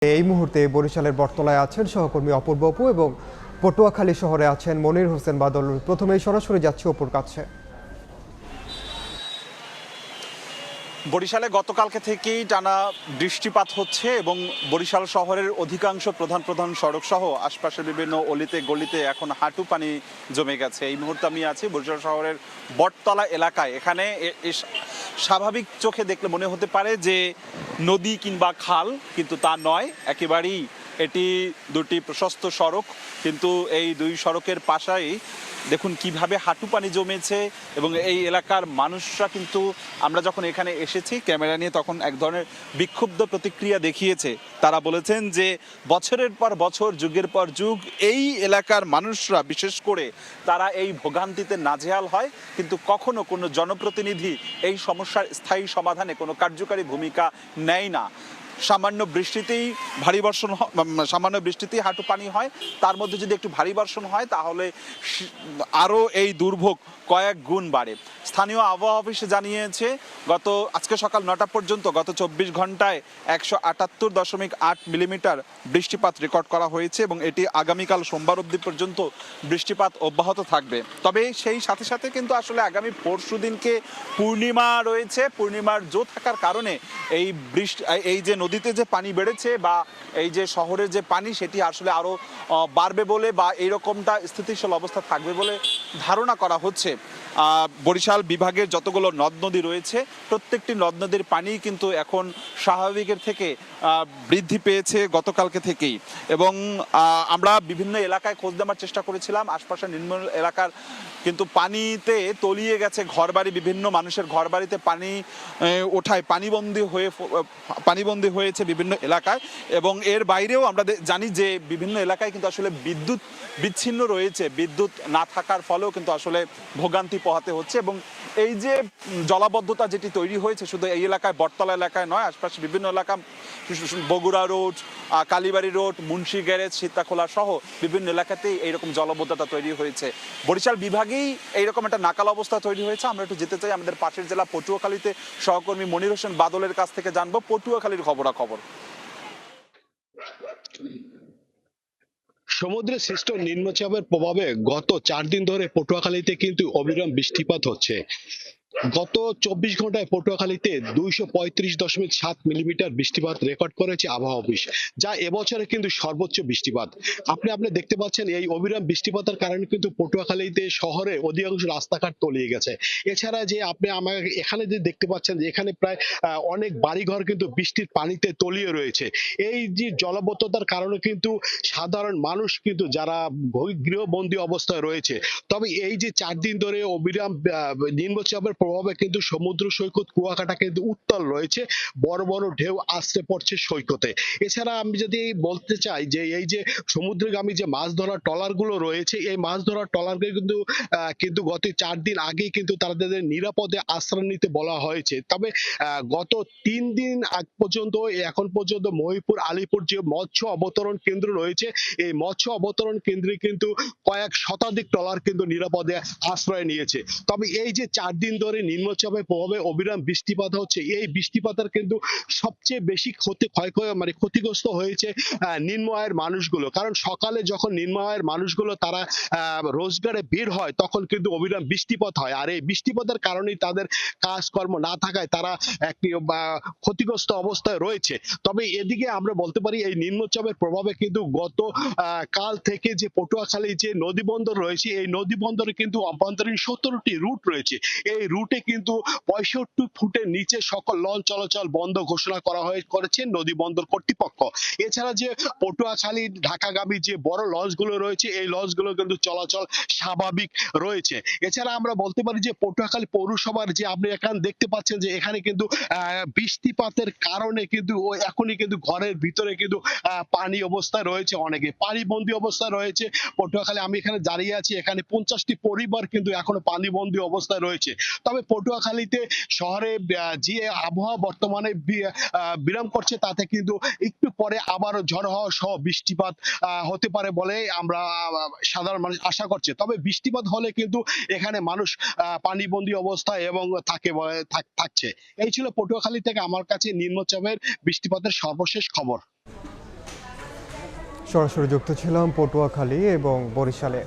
এই মুহূর্তে বরিশালের বটতলায় আছেন সহকর্মী অপূর্ব অপু এবং পটুয়াখালী শহরে আছেন মনির হোসেন বাদল। প্রথমেই সরাসরি যাচ্ছি অপুর কাছে। বরিশালে গতকালকে থেকেই টানা বৃষ্টিপাত হচ্ছে এবং বরিশাল শহরের অধিকাংশ প্রধান প্রধান সড়ক সহ আশপাশের বিভিন্ন অলিতে গলিতে এখন হাঁটু পানি জমে গেছে। এই মুহূর্তে আমি আছি বরিশাল শহরের বটতলা এলাকায়। এখানে স্বাভাবিক চোখে দেখলে মনে হতে পারে যে নদী কিংবা খাল, কিন্তু তা নয়, একেবারেই এটি দুটি প্রশস্ত সড়ক। কিন্তু এই দুই সড়কের পাশেই দেখুন কিভাবে হাঁটু পানি জমেছে এবং এই এলাকার মানুষরা কিন্তু, আমরা যখন এখানে এসেছি ক্যামেরা নিয়ে, তখন এক ধরনের বিক্ষুব্ধ প্রতিক্রিয়া দেখিয়েছে। তারা বলেছেন যে বছরের পর বছর, যুগের পর যুগ এই এলাকার মানুষরা বিশেষ করে তারা এই ভোগান্তিতে নাজেহাল হয়, কিন্তু কখনো কোনো জনপ্রতিনিধি এই সমস্যার স্থায়ী সমাধানে কোনো কার্যকারী ভূমিকা নেয় না। সামান্য বৃষ্টিতেই সামান্য বৃষ্টিতেই হাঁটু পানি হয়, তার মধ্যে যদি একটু ভারী বর্ষণ হয় তাহলে আরও এই দুর্ভোগ কয়েক গুণ বাড়ে। স্থানীয় আবহাওয়া অফিসে জানিয়েছে আজকে সকাল 9টা পর্যন্ত গত 24 ঘন্টায় 178.8 মিলিমিটার বৃষ্টিপাত রেকর্ড করা হয়েছে এবং এটি আগামীকাল সোমবার অবধি পর্যন্ত বৃষ্টিপাত অব্যাহত থাকবে। তবে সেই সাথে সাথে কিন্তু আসলে আগামী পরশু দিনকে পূর্ণিমা রয়েছে। পূর্ণিমার জো থাকার কারণে এই যে নদীতে যে পানি বেড়েছে বা এই যে শহরের যে পানি, সেটি আসলে আরও বাড়বে বলে বা এইরকমটা স্থিতিশীল অবস্থা থাকবে বলে ধারণা করা হচ্ছে। বরিশাল বিভাগের যতগুলো নদ নদী রয়েছে প্রত্যেকটি নদ নদীর পানি কিন্তু এখন স্বাভাবিকের থেকে বৃদ্ধি পেয়েছে গতকালকে থেকেই। এবং আমরা বিভিন্ন এলাকায় খোঁজ দেওয়ার চেষ্টা করেছিলাম, আশপাশের নিম্ন এলাকার কিন্তু পানিতে তলিয়ে গেছে ঘরবাড়ি। বিভিন্ন মানুষের ঘরবাড়িতে পানি ওঠায় পানিবন্দী হয়েছে বিভিন্ন এলাকায়। এবং এর বাইরেও আমরা জানি যে বিভিন্ন এলাকায় কিন্তু আসলে বিদ্যুৎ বিচ্ছিন্ন রয়েছে। বিদ্যুৎ না থাকার ফলেও কিন্তু আসলে ভোগান্তি পোহাতে হচ্ছে। এবং এই যে জলাবদ্ধতা যেটি তৈরি হয়েছে, শুধু এই এলাকায়, বটতলা এলাকায় নয়, আশপাশে বিভিন্ন এলাকা, বগুড়া রোড, কালীবাড়ি রোড, মুন্সি গ্যারেজ, সীতাখোলা সহ বিভিন্ন এলাকাতেই এইরকম জলাবদ্ধতা তৈরি হয়েছে। বরিশাল বিভাগেই এইরকম একটা নাকাল অবস্থা তৈরি হয়েছে। আমরা একটু যেতে চাই আমাদের পাশের জেলা পটুয়াখালীতে, সহকর্মী মনির হোসেন বাদলের কাছ থেকে জানবো পটুয়াখালীর খবরাখবর। সমুদ্রে সৃষ্ট নিম্নচাপের প্রভাবে গত 4 দিন ধরে পটুয়াখালীতে কিন্তু অবিরাম বৃষ্টিপাত হচ্ছে। গত 24 ঘন্টায় পটুয়াখালীতে 235.7 মিলিমিটার বৃষ্টিপাত রেকর্ড করেছে আবহাওয়া অফিস, যা এবছরে কিন্তু সর্বোচ্চ বৃষ্টিপাত। আপনি দেখতে পাচ্ছেন এই অবিরাম বৃষ্টিপাতের কারণে কিন্তু পটুয়াখালীতে শহরে অধিকাংশ রাস্তাঘাট তলিয়ে গেছে। এছাড়া যে আপনি আমার এখানে যে দেখতে পাচ্ছেন যে এখানে প্রায় অনেক বাড়িঘর কিন্তু বৃষ্টির পানিতে তলিয়ে রয়েছে। এই যে জলাবদ্ধতার কারণে কিন্তু সাধারণ মানুষ কিন্তু যারা গৃহবন্দী অবস্থায় রয়েছে। তবে এই যে 4 দিন ধরে অবিরাম নিম্নচাপের প্রভাবে কিন্তু সমুদ্র সৈকত কুয়াকাটা কিন্তু উত্তাল রয়েছে, বড় বড় ঢেউ আসতে পড়ছে সৈকতে। এছাড়া আমি যদি বলতে চাই যে এই যে সমুদ্রগামী যে মাছ ধরার ট্রলার গুলো রয়েছে, এই মাছ ধরার ট্রলারকে কিন্তু গত 4 দিন আগেই কিন্তু তাদের নিরাপদে আশ্রয় নিতে বলা হয়েছে। তবে গত 3 দিন আগ পর্যন্ত, এখন পর্যন্ত মহিপুর আলীপুর যে মৎস্য অবতরণ কেন্দ্র রয়েছে, এই মৎস্য অবতরণ কেন্দ্রে কিন্তু কয়েক শতাধিক ট্রলার কিন্তু নিরাপদে আশ্রয় নিয়েছে। তবে এই যে 4 দিন ধরে নিম্নচাপের প্রভাবে অবিরাম বৃষ্টিপাত হচ্ছে, এই বৃষ্টিপাতের কিন্তু সবচেয়ে বেশি ক্ষতিগ্রস্ত হয়েছে নিম্ন আয়ের মানুষগুলো। কারণ সকালে যখন নিম্ন আয়ের মানুষগুলো তারা রোজগারে বের হয়, তখন কিন্তু অবিরাম বৃষ্টিপাত হয়, আর এই বৃষ্টিপাতের কারণেই তাদের কাজকর্ম না থাকায় তারা একটি ক্ষতিগ্রস্ত অবস্থায় রয়েছে। তবে এদিকে আমরা বলতে পারি এই নিম্নচাপের প্রভাবে কিন্তু গত কাল থেকে যে পটুয়াখালী যে নদী বন্দর রয়েছে, এই নদী বন্দরে কিন্তু অভ্যন্তরীণ 17টি রুট রয়েছে। এই রুটে কিন্তু 65 ফুটের নিচে সকল লঞ্চ চলাচল বন্ধ ঘোষণা করেছে নদী বন্দর কর্তৃপক্ষ। এছাড়া যে পটুয়াখালী ঢাকাগামী যে বড় লঞ্চগুলো রয়েছে, এই লঞ্চগুলো কিন্তু চলাচল স্বাভাবিক রয়েছে। এছাড়া আমরা বলতে পারি যে পটুয়াখালী পৌরসভার যে আপনি এখানে দেখতে পাচ্ছেন যে এখানে কিন্তু বৃষ্টিপাতের কারণে কিন্তু এখনই কিন্তু ঘরের ভিতরে কিন্তু পানি অবস্থায় রয়েছে, অনেকে পানিবন্দী অবস্থায় রয়েছে। পটুয়াখালী আমি এখানে দাঁড়িয়ে আছি, এখানে 50টি পরিবার কিন্তু এখনো পানিবন্দী অবস্থায় রয়েছে। তবে পটুয়াখালীতে শহরে যে আবহাওয়া বর্তমানে বিরাম করছে, তাতে কিন্তু একটু পরে আবারও ঝড় হওয়া সহ বৃষ্টিপাত হতে পারে বলে আমরা সাধারণ মানুষ আশা করছে। তবে বৃষ্টিপাত হলে কিন্তু এখানে মানুষ পানিবন্দী অবস্থায় এবং থাকছে। এই ছিল পটুয়াখালী থেকে আমার কাছে নিম্নচাপের বৃষ্টিপাতের সর্বশেষ খবর। সরাসরি যুক্ত ছিলাম পটুয়াখালী এবং বরিশালে।